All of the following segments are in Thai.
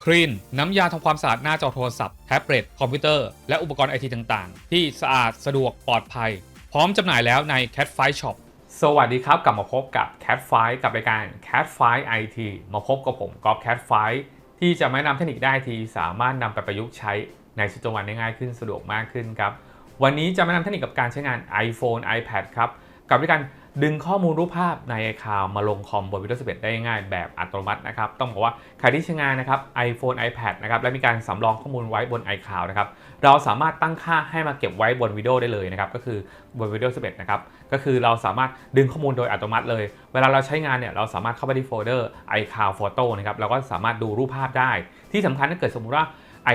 Clean น้ำยาทำความสะอาดหน้าจอโทรศัพท์แท็บเล็ตคอมพิวเตอร์และอุปกรณ์ไอทีต่างๆที่สะอาดสะดวกปลอดภัยพร้อมจำหน่ายแล้วใน Catfight Shop สวัสดีครับกลับมาพบกับ Catfight กับรายการ Catfight IT มาพบกับผมก๊อฟ Catfight ที่จะแนะนำเทคนิคได้ที่สามารถนำไปประยุกต์ใช้ในชีวิตประจำวันได้ง่ายขึ้นสะดวกมากขึ้นครับวันนี้จะแนะนำเทคนิคกับการใช้งาน iPhone iPad ครับกับการดึงข้อมูลรูปภาพใน iCloud มาลงคอมบน Windows 11 ได้ง่ายแบบอัตโนมัตินะครับต้องบอกว่าใครที่ใช้งานนะครับ iPhone iPad นะครับและมีการสำรองข้อมูลไว้บน iCloud นะครับเราสามารถตั้งค่าให้มาเก็บไว้บน Windows ได้เลยนะครับก็คือบน Windows 11 นะครับก็คือเราสามารถดึงข้อมูลโดยอัตโนมัติเลยเวลาเราใช้งานเนี่ยเราสามารถเข้าไปที่โฟลเดอร์ iCloud Photo นะครับเราก็สามารถดูรูปภาพได้ที่สำคัญถ้าเกิดสมมุติว่า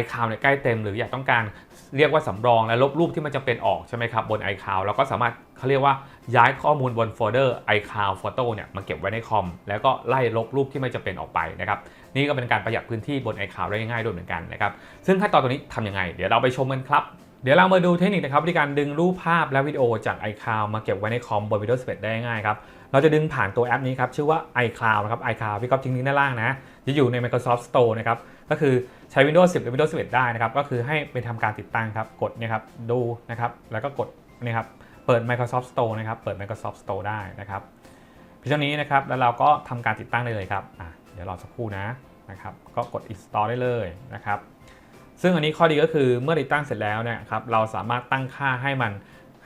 iCloud เนี่ยใกล้เต็มหรืออยากต้องการเรียกว่าสำรองและลบรูปที่มันจะเป็นออกใช่ไหมครับบน iCloud เราก็สามารถเขาเรียกว่าย้ายข้อมูลบนโฟลเดอร์ iCloud Photo เนี่ยมาเก็บไว้ในคอมแล้วก็ไล่ลบรูปที่ไม่จำเป็นออกไปนะครับนี่ก็เป็นการประหยัดพื้นที่บน iCloud ได้ง่ายด้วยเหมือนกันนะครับซึ่งขั้นตอนตัวนี้ทำยังไงเดี๋ยวเราไปชมกันครับเดี๋ยวเรามาดูเทคนิคนะครับในการดึงรูปภาพและวิดีโอจาก iCloud มาเก็บไว้ในคอมบน Windows 11 ได้ง่ายครับเราจะดึงผ่านตัวแอปนี้ครับชื่อว่า iCloud นะครับ iCloud พี่ก๊อฟทิ้งลิงก์ด้านล่างนะจะอยู่ใน Microsoft Store นะครับก็คือใช้ Windows 10 หรือ Windows 11 ได้นะครับก็คือให้ไปทำการติดตั้งครับกดเนี่ยครับดูนะครับแล้วก็กดนี่ครับเปิด Microsoft Store นะครับเปิด Microsoft Store ได้นะครับเพียงเท่านี้นะครับแล้วเราก็ทำการติดตั้งได้เลยครับเดี๋ยวรอสักครู่นะครับก็กด install ได้เลยนะครับซึ่งอันนี้ข้อดีก็คือเมื่อติดตั้งเสร็จแล้วเนี่ยครับเราสามารถตั้งค่าให้มัน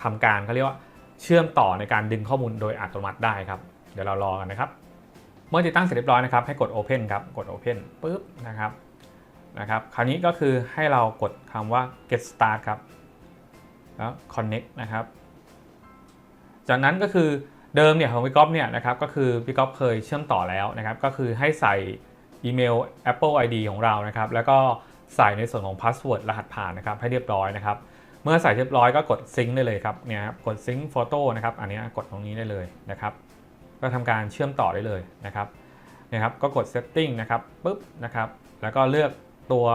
ทำการเขาเรียกว่าเชื่อมต่อในการดึงข้อมูลโดยอัตโนมัติได้ครับเดี๋ยวเรารอกันนะครับเมื่อติดตั้งเสร็จเรียบร้อยนะครับให้กด Open ครับกด Open ปุ๊บนะครับคราวนี้ก็คือให้เรากดคำว่า get start ครับแล้ว connect นะครับจากนั้นก็คือเดิมเนี่ยของพี่ก๊อฟเนี่ยนะครับก็คือพี่ก๊อฟเคยเชื่อมต่อแล้วนะครับก็คือให้ใส่อีเมล Apple ID ของเรานะครับแล้วก็ใส่ในส่วนของ password รหัสผ่านนะครับให้เรียบร้อยนะครับเมื่อใส่เรียบร้อยก็กด sync ได้เลยครับเนี่ยครับกด sync photo นะครับอันนี้กดตรงนี้ได้เลยนะครับก็ทำการเชื่อมต่อได้เลยนะครับก็กด setting นะครับปุ๊บนะครับแล้วก็เลือกตัว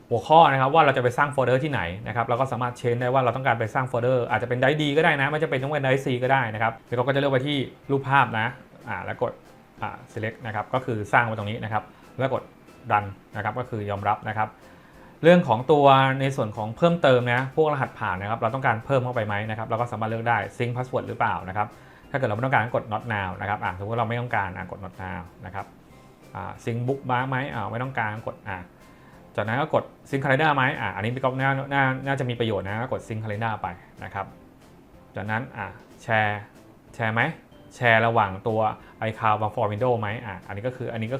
หัวข้อนะครับว่าเราจะไปสร้างโฟลเดอร์ที่ไหนนะครับเราก็สามารถเชนได้ว่าเราต้องการไปสร้างโฟลเดอร์อาจจะเป็นไดร์ดีก็ได้นะไม่จำเป็นต้องเป็นไดร์ซีก็ได้นะครับแล้วก็จะเลือกไปที่รูปภาพนะแล้วกดselect นะครับก็คือสร้างไว้ตรงนี้นะครับแล้วกด run นะครับก็คือยอมรับนะครับเรื่องของตัวในส่วนของเพิ่มเติมนะพวกรหัสผ่านนะครับเราต้องการเพิ่มเข้าไปไหมนะครับเราก็สามารถเลือกได้ sync password หรือเปล่านะครับถ้าเกิดเราไม่ต้องการกด not now นะครับสมมติเราไม่ต้องการกด not now นะครับsync bookmark ไหมไม่ต้องการกดจากนั้นก็กด sync calendar ไหมอันนี้พี่ก๊อฟน่าจะมีประโยชน์นะกด sync calendar ไปนะครับจากนั้นแชร์ไหมแชร์ระหว่างตัว iCloud บาง for Windows ไหมอันนี้ก็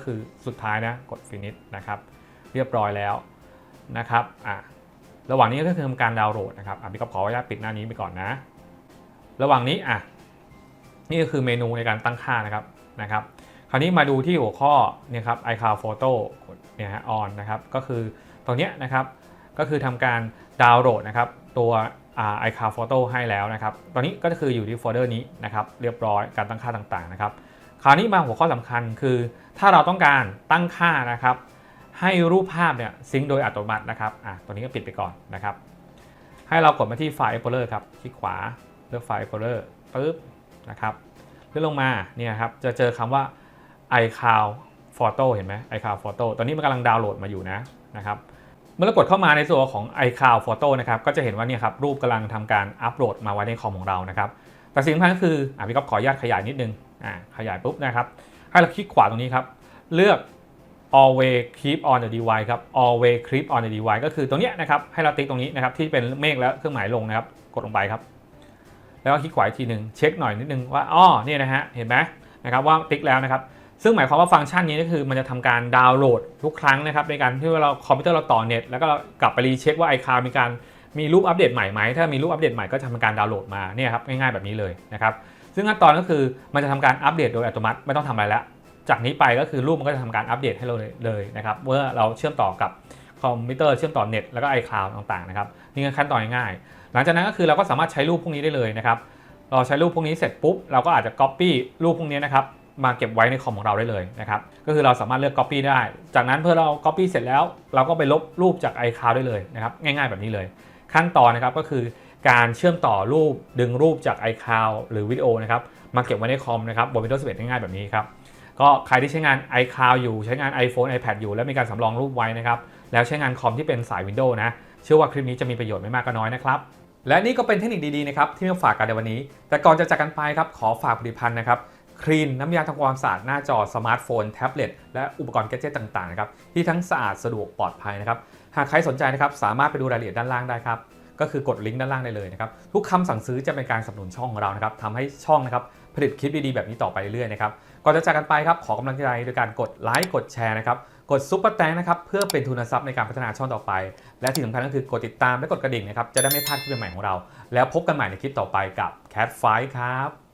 คือสุดท้ายนะกด finish นะครับเรียบร้อยแล้วนะครับระหว่างนี้ก็คือทำการดาวน์โหลดนะครับพี่ก๊อฟขออนุญาตปิดหน้านี้ไปก่อนนะระหว่างนี้นี่ก็คือเมนูในการตั้งค่านะครับคราวนี้มาดูที่หัวข้อเนี่ยครับ iCloud Photo กดเนี่ยฮะ on นะครับก็คือตรงเนี้ยนะครับก็คือทำการดาวน์โหลดนะครับตัวiCloud Photo ให้แล้วนะครับตอนนี้ก็คืออยู่ที่โฟลเดอร์นี้นะครับเรียบร้อยการตั้งค่าต่างๆนะครับคราวนี้มาหัวข้อสำคัญคือถ้าเราต้องการตั้งค่านะครับให้รูปภาพเนี่ยซิงค์โดยอัตโนมัตินะครับตัวนี้ก็ปิดไปก่อนนะครับให้เรากดมาที่ไฟล์ Explorer ครับคลิกขวาเลือกไฟล์ Explorer ปึ๊บนะครับเลื่อนลงมาเนี่ยครับจะเจอคำว่า iCloud Photo เห็นไหม iCloud Photo ตอนนี้มันกำลังดาวน์โหลดมาอยู่นะครับเมื่อเรากดเข้ามาในส่วนของ iCloud Photo นะครับก็จะเห็นว่าเนี่ยครับรูปกำลังทำการอัปโหลดมาไว้ในคอมของเรานะครับแต่สิ่งสำคัญก็คือพี่ก๊อฟขออนุญาตขยายนิดนึงขยายปุ๊บนะครับให้เราคลิกขวาตรงนี้ครับเลือก always keep on the device ครับ always keep on the device ก็คือตรงนี้นะครับให้เราติ๊กตรงนี้นะครับที่เป็นเมฆแล้วเครื่องหมายลงนะครับกดลงไปครับแล้วก็คลิกขวาอีกทีหนึ่งเช็คหน่อยนิดนึงว่านี่นะฮะเห็นไหมนะครับว่าติ๊กแล้วนะครับซึ่งหมายความว่าฟังก์ชันนี้ก็คือมันจะทำการดาวน์โหลดทุกครั้งนะครับในการที่เราคอมพิวเตอร์เราต่อเน็ตแล้วก็กลับไปรีเช็คว่า iCloud มีรูปอัปเดตใหม่ไหมถ้ามีรูปอัปเดตใหม่ก็จะทำการดาวน์โหลดมาเนี่ยครับง่ายๆแบบนี้เลยนะครับซึ่งขั้นตอนก็คือมันจะทำการอัปเดตโดยอัตโนมัติไม่ต้องทำอะไรแล้วจากนี้ไปก็คือรูปมันก็จะทำการอัปเดตให้เราเลยนะครับเมื่อเราเชื่อมต่อกับคอมพิวเตอร์เชื่อมต่อเน็ตแล้วก็ iCloud ต่างๆนะครับนี่คือขั้นตอนง่ายๆหลังจากนั้นก็คือเราก็สามารถใช้รูปพวกนี้ได้เลยนะครับเราใช้รูปพวกนี้เสร็จปุ๊บเราก็อาจจะ copy รูปพวกนี้นะครับมาเก็บไว้ในคอมของเราได้เลยนะครับก็คือเราสามารถเลือก copy ได้จากนั้นเพื่อเรา copy เสร็จแล้วเราก็ไปลบรูปจาก iCloud ได้เลยนะครับง่ายๆแบบนี้เลยขั้นตอนนะครับก็คือการเชื่อมต่อรูปดึงรูปจาก iCloud หรือวิดีโอนะครับมาเก็บไว้ในคอมนะครับบน Windows 11 ง่ายๆแบบนี้ครับ ก็ใครที่ใช้งาน iCloud อยู่ใช้งาน iPhone iPad อยู่แล้วมีการสำรองรูปไว้นะครับแล้วใช้งานคอมที่เป็นสาย Windows นะเชื่อว่าคลิปนี้จะมีประโยชน์ไม่มากก็น้อยนะครับและนี่ก็เป็นเทคนิคดีๆนะครับที่มาฝากกันในวันนี้แต่ก่อนจะจากกันไปครับขอฝากผลิตภัณฑ์นะครับคลีนน้ำยาทำความสะอาดหน้าจอสมาร์ทโฟนแท็บเล็ตและอุปกรณ์แกดเจ็ตต่างๆนะครับที่ทั้งสะอาดสะดวกปลอดภัยนะครับหากใครสนใจนะครับสามารถไปดูรายละเอียดด้านล่างได้ครับก็คือกดลิงก์ด้านล่างได้เลยนะครับทุกคำสั่งซื้อจะเป็นการสนับสนุนช่องของเรานะครับทำให้ช่องนะครับผลิตคลิปดีๆแบบนี้ต่อไปเรื่อยๆนะครับก่อนจะจากกันไปครับขอกำลังใจโดยการกดไลค์กดแชร์นะครับกดซุปเปอร์แตงนะครับเพื่อเป็นทุนทรัพย์ในการพัฒนาช่องต่อไปและที่สำคัญก็คือกดติดตามและกดกระดิ่งนะครับจะได้ไม่พลาดคลิปใหม่ๆของเราแล้วพบกันใหม่ในคลิปต่อไปกับ Cat Fight ครับ